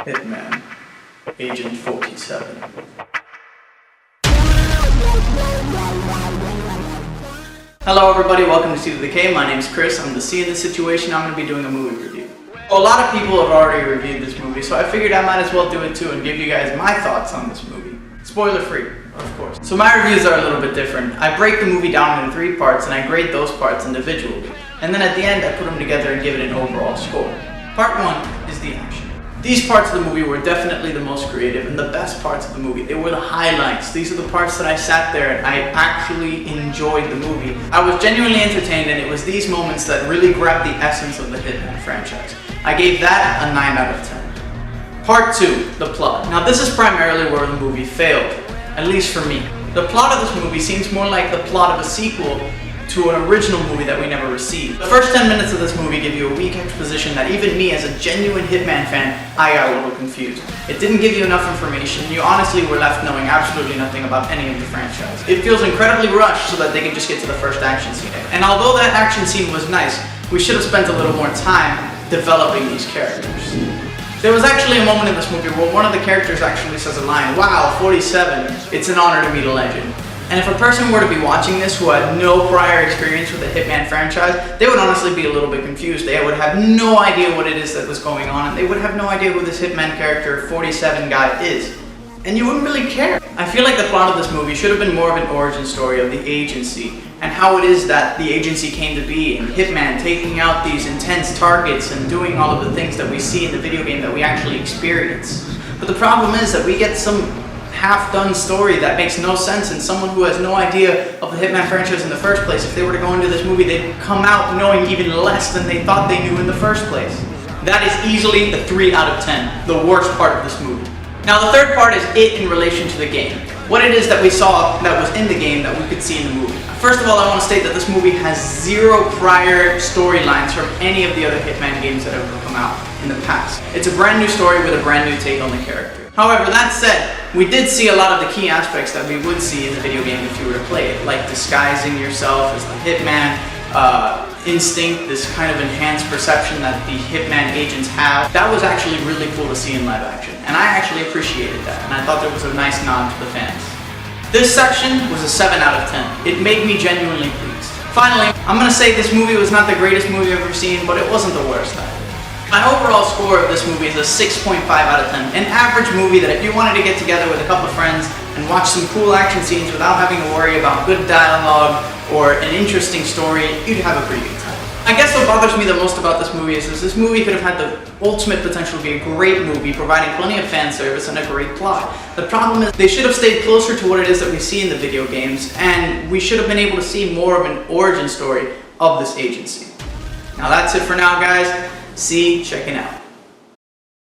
Hitman, Agent 47. Hello everybody, welcome to C to the K. My name's Chris. I'm the C in this situation. I'm going to be doing a movie review. A lot of people have already reviewed this movie, so I figured I might as well do it too and give you guys my thoughts on this movie. Spoiler free, of course. So my reviews are a little bit different. I break the movie down into 3 parts and I grade those parts individually. And then at the end I put them together and give it an overall score. Part 1 is the action. These parts of the movie were definitely the most creative and the best parts of the movie. They were the highlights. These are the parts that I sat there and I actually enjoyed the movie. I was genuinely entertained, and it was these moments that really grabbed the essence of the Hitman franchise. I gave that a 9 out of 10. Part 2, the plot. Now this is primarily where the movie failed, at least for me. The plot of this movie seems more like the plot of a sequel to an original movie that we never received. The first 10 minutes of this movie give you a weak exposition that even me as a genuine Hitman fan, I got a little confused. It didn't give you enough information. You honestly were left knowing absolutely nothing about any of the franchise. It feels incredibly rushed so that they could just get to the first action scene. And although that action scene was nice, we should have spent a little more time developing these characters. There was actually a moment in this movie where one of the characters actually says a line, "Wow, 47, it's an honor to meet a legend." And if a person were to be watching this who had no prior experience with the Hitman franchise, they would honestly be a little bit confused. They would have no idea what it is that was going on, and they would have no idea who this Hitman character 47 guy is. And you wouldn't really care. I feel like the plot of this movie should have been more of an origin story of the agency and how it is that the agency came to be, and Hitman taking out these intense targets and doing all of the things that we see in the video game that we actually experience. But the problem is that we get some half-done story that makes no sense, and someone who has no idea of the Hitman franchise in the first place, if they were to go into this movie, they'd come out knowing even less than they thought they knew in the first place. That is easily the 3 out of 10, the worst part of this movie. Now the third part is it in relation to the game. What it is that we saw that was in the game that we could see in the movie. First of all, I want to state that this movie has 0 prior storylines from any of the other Hitman games that have ever come out in the past. It's a brand new story with a brand new take on the character. However, that said, we did see a lot of the key aspects that we would see in the video game if you were to play it, like disguising yourself as the Hitman, instinct, this kind of enhanced perception that the Hitman agents have. That was actually really cool to see in live action, and I actually appreciated that, and I thought there was a nice nod to the fans. This section was a 7 out of 10. It made me genuinely pleased. Finally, I'm gonna say this movie was not the greatest movie I've ever seen, but it wasn't the worst either. My overall score of this movie is a 6.5 out of 10. An average movie that if you wanted to get together with a couple of friends and watch some cool action scenes without having to worry about good dialogue or an interesting story, you'd have a pretty good time. I guess what bothers me the most about this movie is this movie could have had the ultimate potential to be a great movie, providing plenty of fan service and a great plot. The problem is they should have stayed closer to what it is that we see in the video games, and we should have been able to see more of an origin story of this agency. Now that's it for now, guys. See, checking out.